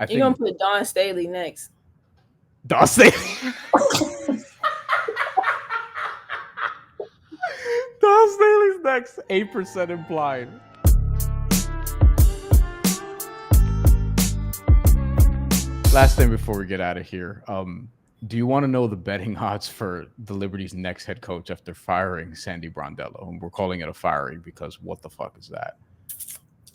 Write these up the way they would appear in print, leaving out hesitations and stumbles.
I You're gonna think put Dawn Staley next. Dusty. Don Staley's next. 8% implied. Last thing before we get out of here. Do you want to know the betting odds for the Liberty's next head coach after firing Sandy Brondello? And we're calling it a firing because what the fuck is that?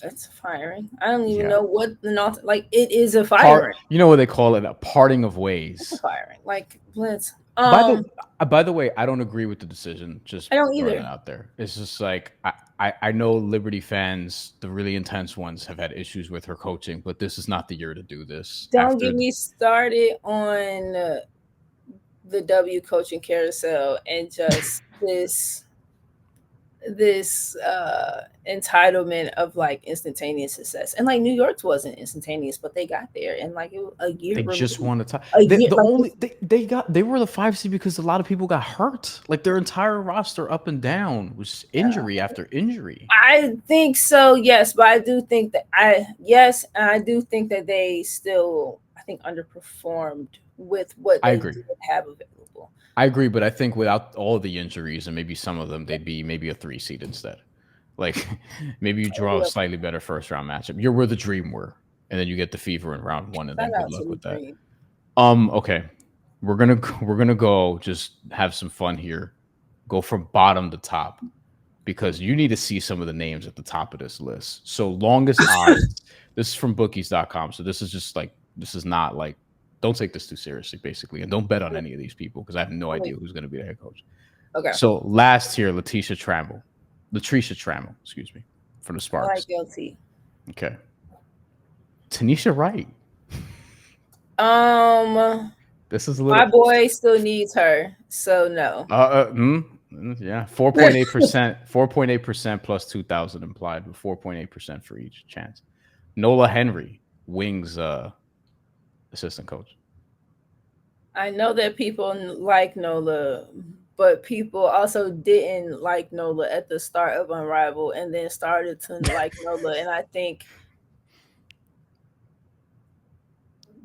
That's firing. I don't even Yeah. know what the not like. It is a firing. You know what they call it? A parting of It's a ways. firing. Like let's. By the way, I don't agree with the decision. Just I don't throwing it either. out there. It's just like I know Liberty fans, the really intense ones, have had issues with her coaching, but this is not the year to do this. Don't get me started on the W coaching carousel and just this entitlement of like instantaneous success. And like New York's wasn't instantaneous, but they got there and like it was a year They removed. just won the title. A year The like only they were the 5 seed because a lot of people got hurt. Like their entire roster up and down was injury after injury. I think so, yes, but I do think that and I do think that they still I think underperformed with what I they agree. did have available. I agree, but I think without all the injuries and maybe some of them, they'd be maybe a 3 seed instead. Like maybe you draw a slightly better first round matchup. You're where the dream were, and then you get the fever in round 1, and then good luck with that. Okay, we're gonna go just have some fun here. Go from bottom to top because you need to see some of the names at the top of this list. So longest odds. This is from bookies.com. So this is just like this is not like don't take this too seriously, basically, and don't bet on any of these people because I have no idea who's going to be the head coach. Okay. So last here, Latricia Trammell, excuse me, from the Sparks. I like guilty. Okay. Tanisha Wright. This is a little. My boy still needs her, so no. Yeah, 4.8%, 4.8% plus 2,000 implied, but 4.8% for each chance. Nola Henry, Wings assistant coach. I know that people like Nola, but people also didn't like Nola at the start of Unrivaled and then started to like Nola. And I think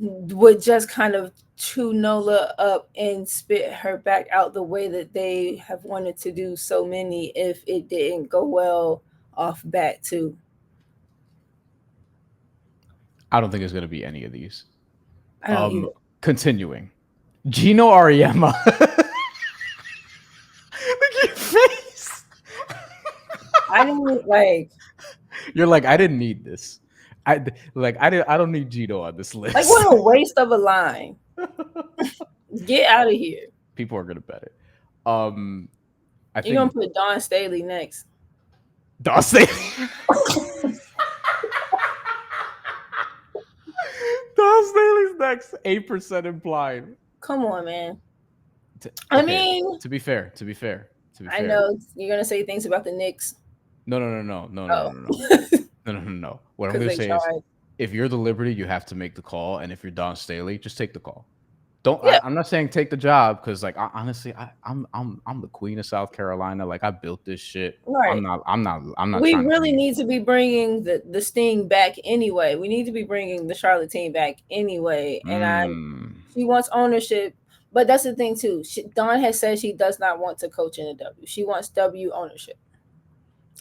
would just kind of chew Nola up and spit her back out the way that they have wanted to do so many if it didn't go well off bat too. I don't think it's going to be any of these. I don't either. Continuing. Gino Auriemma. Look at your face. I didn't like. You're like, I didn't need this. I don't need Gino on this list. Like what a waste of a line. Get out of here. People are gonna bet it. You're gonna put Dawn Staley next. Dawn Staley. Dawn Staley's next. 8% implied. Come on, man. Okay. I mean, to be fair. I know you're gonna say things about the Knicks. No. No. What I'm gonna say is, if you're the Liberty, you have to make the call, and if you're Dawn Staley, just take the call. Don't. Yeah. I'm not saying take the job because, like, honestly, I'm the queen of South Carolina. Like, I built this shit. Right. I'm not. We really need to be bringing the Sting back anyway. We need to be bringing the Charlotte team back anyway. And she wants ownership, but that's the thing too. Dawn has said she does not want to coach in the W. She wants W ownership,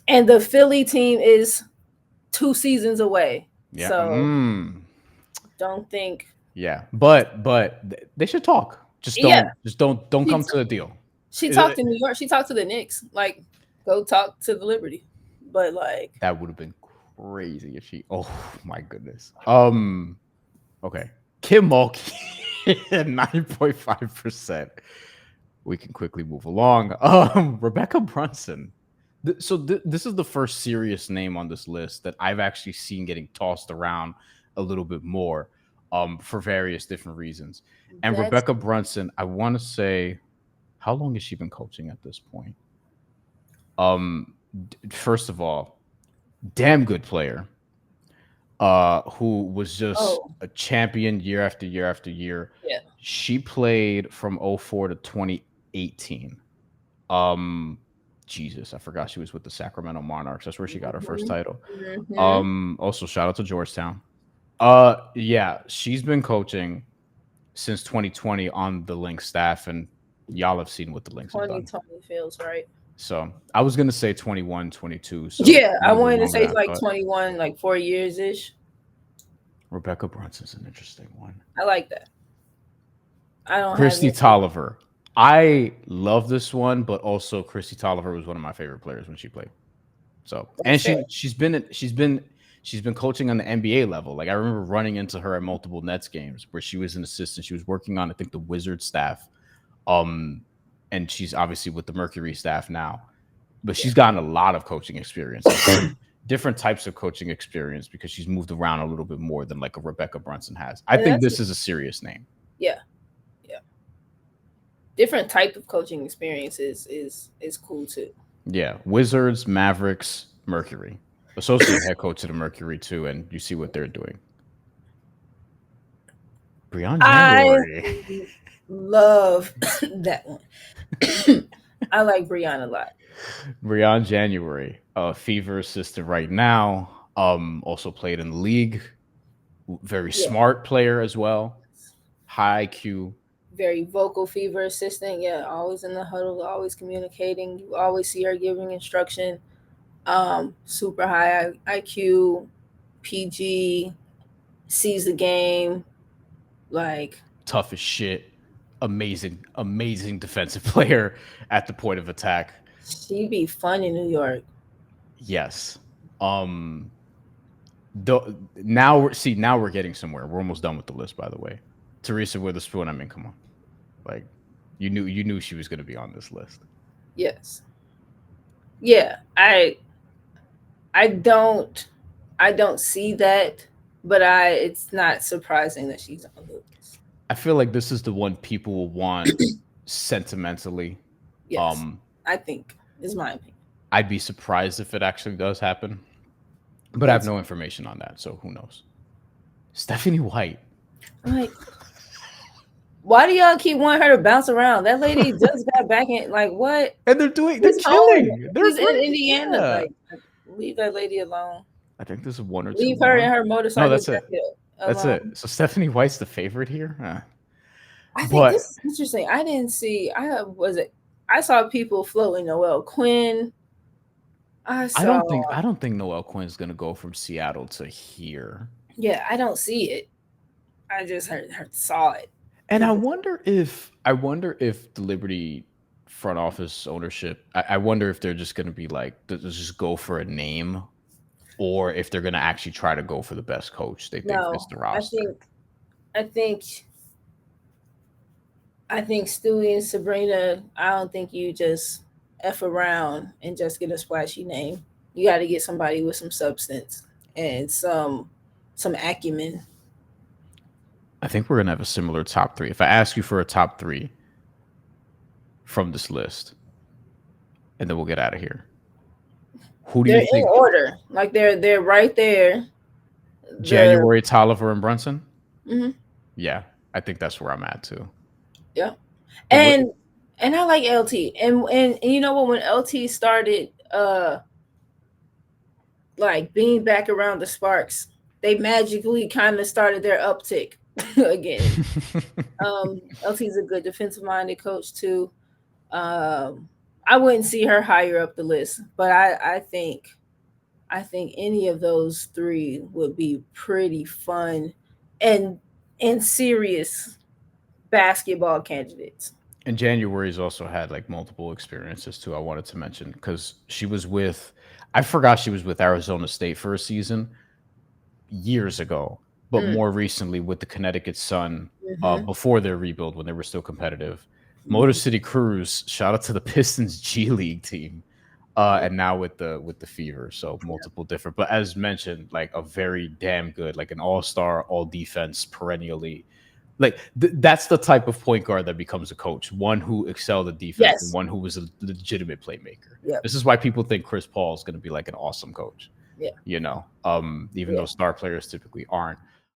and the Philly team is 2 seasons away. Yeah. So don't think. Yeah, but they should talk. Just don't come to the deal. She talked to New York. She talked to the Knicks. Like, go talk to the Liberty. But like that would have been crazy if she. Oh my goodness. Okay, Kim Mulkey at 9.5%. We can quickly move along. Rebecca Brunson. So this is the first serious name on this list that I've actually seen getting tossed around a little bit more. For various different reasons. And Rebecca Brunson, I want to say, how long has she been coaching at this point? First of all, damn good player, who was just a champion year after year after year. Yeah. She played from 2004 to 2018. Jesus, I forgot she was with the Sacramento Monarchs. That's where she got her first title. Also, shout out to Georgetown. Yeah, she's been coaching since 2020 on the Lynx staff, and y'all have seen what the Lynx have done. 2020 feels right. So I was gonna say 21, 22, so Yeah, a I little bit wanted to longer say than it's I like thought. 21, like 4 years ish. Rebecca Brunson's an interesting one. I like that. I don't have Christy any. Tolliver. I love this one, but also Christy Tolliver was one of my favorite players when she played. So, and That's fair. she's been coaching on the NBA level. Like I remember running into her at multiple Nets games where she was an assistant. She was working on I think the Wizard staff. Um and she's obviously with the Mercury staff now. But Yeah. she's gotten a lot of coaching experience, like different types of coaching experience because she's moved around a little bit more than like a Rebecca Brunson has. I And think that's this is a serious name. yeah, yeah. Different type of coaching experiences is cool too. Yeah, Wizards, Mavericks, Mercury. Associate head coach of the Mercury too, and you see what they're doing. Bryan I January. love that one. I like Brianna a lot. Bryan January, a Fever assistant right now. Also played in the league. Very Yeah. smart player as well. High IQ. Very vocal Fever assistant. Yeah, always in the huddle, always communicating. You always see her giving instruction. Super high IQ, PG, sees the game. Like Tough as shit. Amazing, amazing defensive player at the point of attack. she'd be fun in New York. Yes. Um now we're getting somewhere. We're almost done with the list, by the way. Teresa Witherspoon, I mean, come on. Like you knew she was gonna be on this list. Yes. Yeah. I don't see that, but it's not surprising that she's on the list. I feel like this is the one people will want sentimentally. Yes. Um I think is my opinion. I'd be surprised if it actually does happen. But I have That's no information on that, so who knows? Stephanie White. I'm like, why do y'all keep wanting her to bounce around? That lady just got back in. Like, what? And they're She's home. killing. They're She's in great. Indiana. Yeah. Like, leave that lady alone. I think there's one or two Leave her and more. her No, motorcycle that's it. jacket That's alone. it. So Stephanie White's the favorite here. I think this But is interesting. I didn't see. I saw people floating Noelle Quinn. I I saw. don't think I don't think Noelle Quinn's gonna go from Seattle to here. Yeah, I don't see it. I just saw it. And I wonder if the Liberty front office ownership, I wonder if they're just gonna be like, let's just go for a name, or if they're gonna actually try to go for the best coach they think fits No, the I roster. think. I think. I think Stewie and Sabrina. I don't think you just f around and just get a splashy name. You got to get somebody with some substance and some acumen. I think we're gonna have a similar top three. If I ask you for a top three from this list, and then we'll get out of here. Who do They're you in think? order. Like they're right there. The January, Tolliver, and Brunson? mhm, Yeah, I think that's where I'm at too. yeah. The what? And I like LT. And you know what, when LT started like being back around the Sparks, they magically kind of started their uptick again. LT's a good defensive minded coach too. Um I wouldn't see her higher up the list, but I think any of those three would be pretty fun and serious basketball candidates. And January's also had like multiple experiences too. I wanted to mention because she was with, I forgot she was with Arizona State for a season years ago, but Mm, more recently with the Connecticut Sun mhm, before their rebuild when they were still competitive. Motor mhm. City Cruise, shout out to the Pistons G League team. Yeah, And now with the Fever, so multiple different. But as mentioned, like a very damn good, like an all-star, all defense, perennially. Like that's the type of point guard that becomes a coach. One who excelled at defense and yes. one who was a legitimate playmaker. Yep. This is why people think Chris Paul is going to be like an awesome coach. Yeah. Even Yeah. though star players typically aren't.